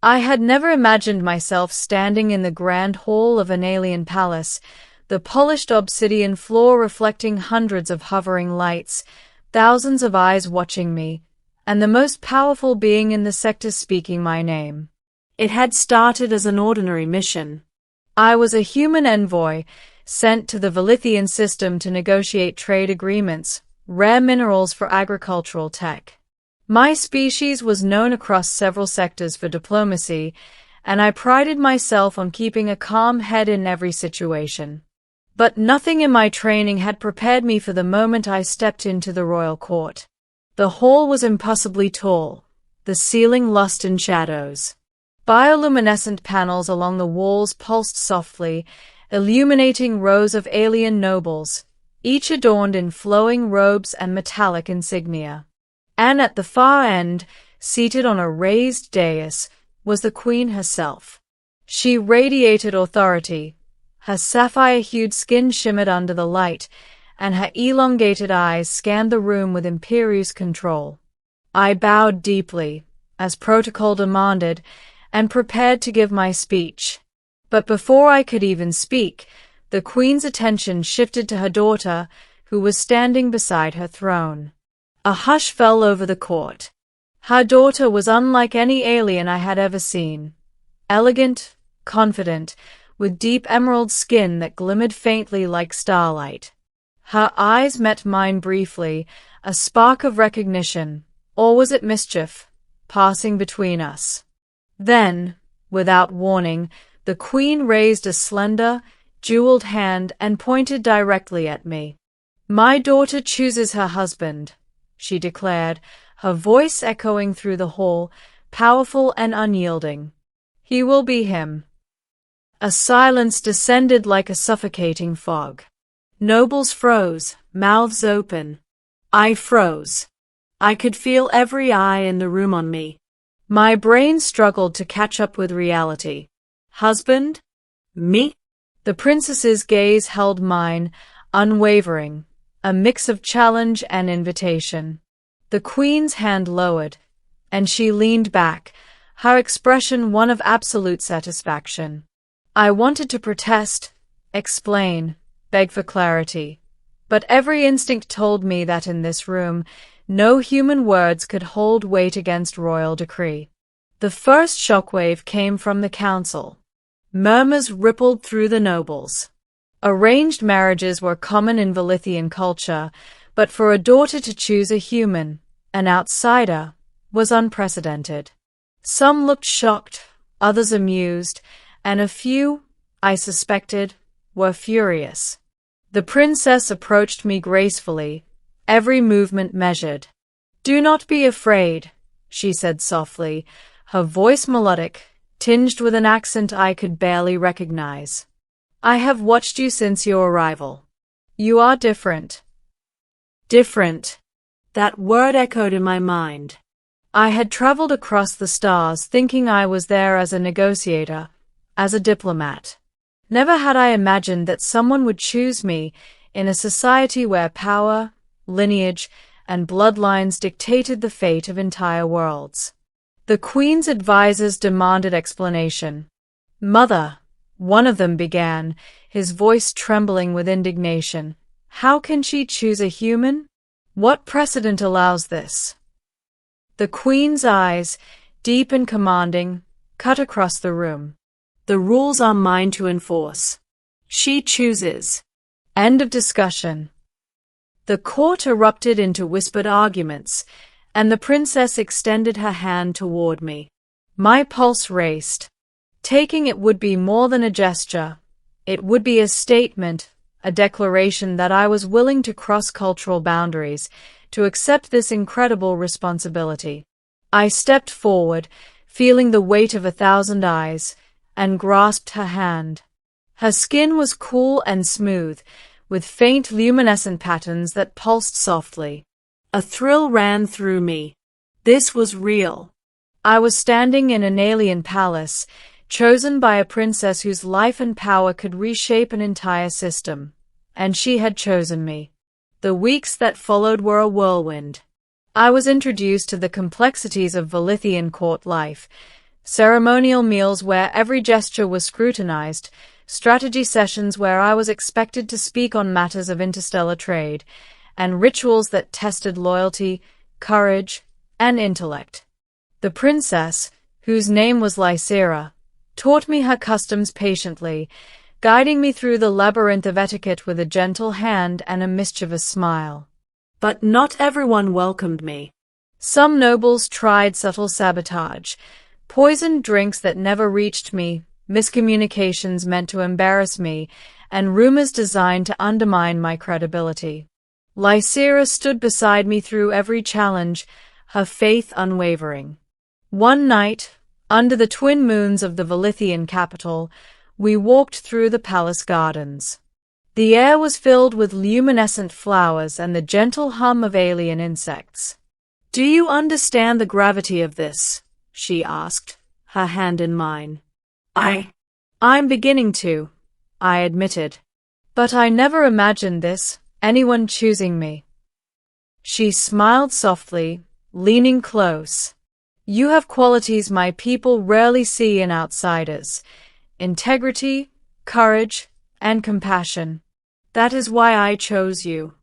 I had never imagined myself standing in the grand hall of an alien palace, the polished obsidian floor reflecting hundreds of hovering lights, thousands of eyes watching me, and the most powerful being in the sector speaking my name. It had started as an ordinary mission. I was a human envoy, sent to the Velithian system to negotiate trade agreements, rare minerals for agricultural tech. My species was known across several sectors for diplomacy, and I prided myself on keeping a calm head in every situation. But nothing in my training had prepared me for the moment I stepped into the royal court. The hall was impossibly tall, the ceiling lost in shadows. Bioluminescent panels along the walls pulsed softly, illuminating rows of alien nobles, each adorned in flowing robes and metallic insignia. And at the far end, seated on a raised dais, was the queen herself. She radiated authority. Her sapphire-hued skin shimmered under the light, and her elongated eyes scanned the room with imperious control. I bowed deeply, as protocol demanded, and prepared to give my speech. But before I could even speak, the queen's attention shifted to her daughter, who was standing beside her throne. A hush fell over the court. Her daughter was unlike any alien I had ever seen. Elegant, confident, with deep emerald skin that glimmered faintly like starlight. Her eyes met mine briefly, a spark of recognition, or was it mischief, passing between us. Then, without warning, the queen raised a slender, jeweled hand and pointed directly at me. "My daughter chooses her husband," she declared, her voice echoing through the hall, powerful and unyielding. "He will be him." A silence descended like a suffocating fog. Nobles froze, mouths open. I froze. I could feel every eye in the room on me. My brain struggled to catch up with reality. Husband? Me? The princess's gaze held mine, unwavering, a mix of challenge and invitation. The queen's hand lowered, and she leaned back, her expression one of absolute satisfaction. I wanted to protest, explain, beg for clarity, but every instinct told me that in this room, no human words could hold weight against royal decree. The first shockwave came from the council. Murmurs rippled through the nobles. Arranged marriages were common in Velithian culture, but for a daughter to choose a human, an outsider, was unprecedented. Some looked shocked, others amused, and a few, I suspected, were furious. The princess approached me gracefully, every movement measured. "Do not be afraid," she said softly, her voice melodic, tinged with an accent I could barely recognize. "I have watched you since your arrival. You are different." Different. That word echoed in my mind. I had traveled across the stars thinking I was there as a negotiator, as a diplomat. Never had I imagined that someone would choose me in a society where power, lineage, and bloodlines dictated the fate of entire worlds. The queen's advisors demanded explanation. "Mother," one of them began, his voice trembling with indignation, "how can she choose a human? What precedent allows this?" The queen's eyes, deep and commanding, cut across the room. "The rules are mine to enforce. She chooses." End of discussion. The court erupted into whispered arguments, and the princess extended her hand toward me. My pulse raced. Taking it would be more than a gesture. It would be a statement, a declaration that I was willing to cross cultural boundaries, to accept this incredible responsibility. I stepped forward, feeling the weight of 1,000 eyes, and grasped her hand. Her skin was cool and smooth, with faint luminescent patterns that pulsed softly. A thrill ran through me. This was real. I was standing in an alien palace, chosen by a princess whose life and power could reshape an entire system. And she had chosen me. The weeks that followed were a whirlwind. I was introduced to the complexities of Velithian court life, ceremonial meals where every gesture was scrutinized, strategy sessions where I was expected to speak on matters of interstellar trade, and rituals that tested loyalty, courage, and intellect. The princess, whose name was Lysera, taught me her customs patiently, guiding me through the labyrinth of etiquette with a gentle hand and a mischievous smile. But not everyone welcomed me. Some nobles tried subtle sabotage, poisoned drinks that never reached me, miscommunications meant to embarrass me, and rumors designed to undermine my credibility. Lysera stood beside me through every challenge, her faith unwavering. One night, under the twin moons of the Velithian capital, we walked through the palace gardens. The air was filled with luminescent flowers and the gentle hum of alien insects. "Do you understand the gravity of this?" she asked, her hand in mine. I'm beginning to," I admitted. "But I never imagined this, anyone choosing me." She smiled softly, leaning close. "You have qualities my people rarely see in outsiders: integrity, courage, and compassion. That is why I chose you."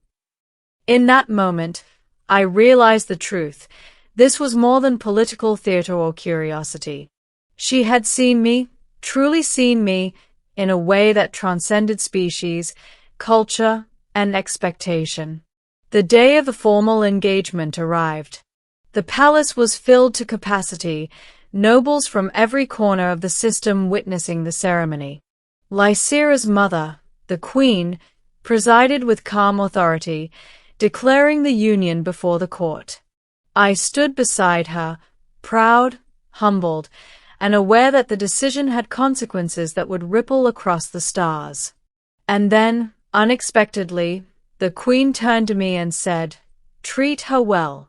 In that moment, I realized the truth. This was more than political theater or curiosity. She had seen me, truly seen me, in a way that transcended species, culture, and expectation. The day of the formal engagement arrived. The palace was filled to capacity, nobles from every corner of the system witnessing the ceremony. Lysera's mother, the queen, presided with calm authority, declaring the union before the court. I stood beside her, proud, humbled, and aware that the decision had consequences that would ripple across the stars. And then, unexpectedly, the queen turned to me and said, "Treat her well.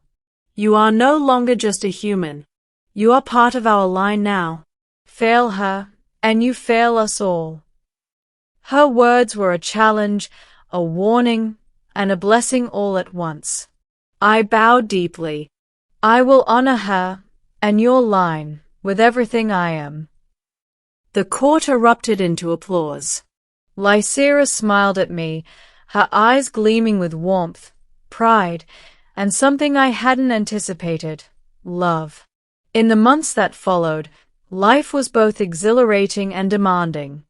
You are no longer just a human. You are part of our line now. Fail her, and you fail us all." Her words were a challenge, a warning, and a blessing all at once. I bowed deeply. "I will honor her, and your line, with everything I am." The court erupted into applause. Lysera smiled at me, her eyes gleaming with warmth, pride, and something I hadn't anticipated: love. In the months that followed, life was both exhilarating and demanding.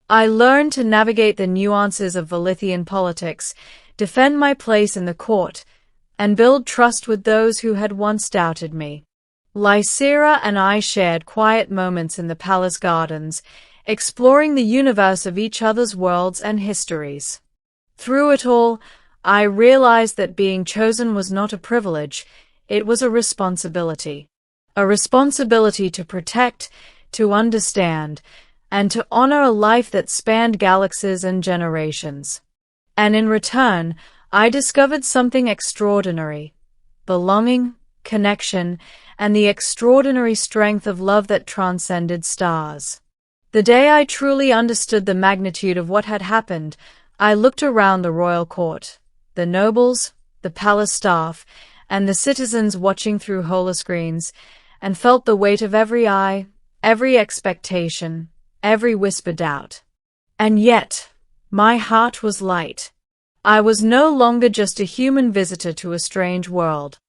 I learned to navigate the nuances of Velithian politics, defend my place in the court, and build trust with those who had once doubted me. Lysera and I shared quiet moments in the palace gardens, exploring the universe of each other's worlds and histories. Through it all, I realized that being chosen was not a privilege, it was a responsibility. A responsibility to protect, to understand, and to honor a life that spanned galaxies and generations. And in return, I discovered something extraordinary: belonging, connection, and the extraordinary strength of love that transcended stars. The day I truly understood the magnitude of what had happened, I looked around the royal court, the nobles, the palace staff, and the citizens watching through holoscreens, and felt the weight of every eye, every expectation, every whispered doubt. And yet, my heart was light. I was no longer just a human visitor to a strange world.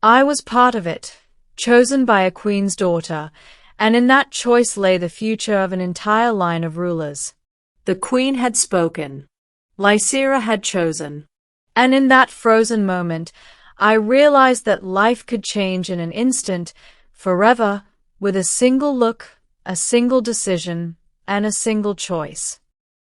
I was part of it, chosen by a queen's daughter, and in that choice lay the future of an entire line of rulers. The queen had spoken. Lysera had chosen. And in that frozen moment, I realized that life could change in an instant, forever, with a single look, a single decision, and a single choice.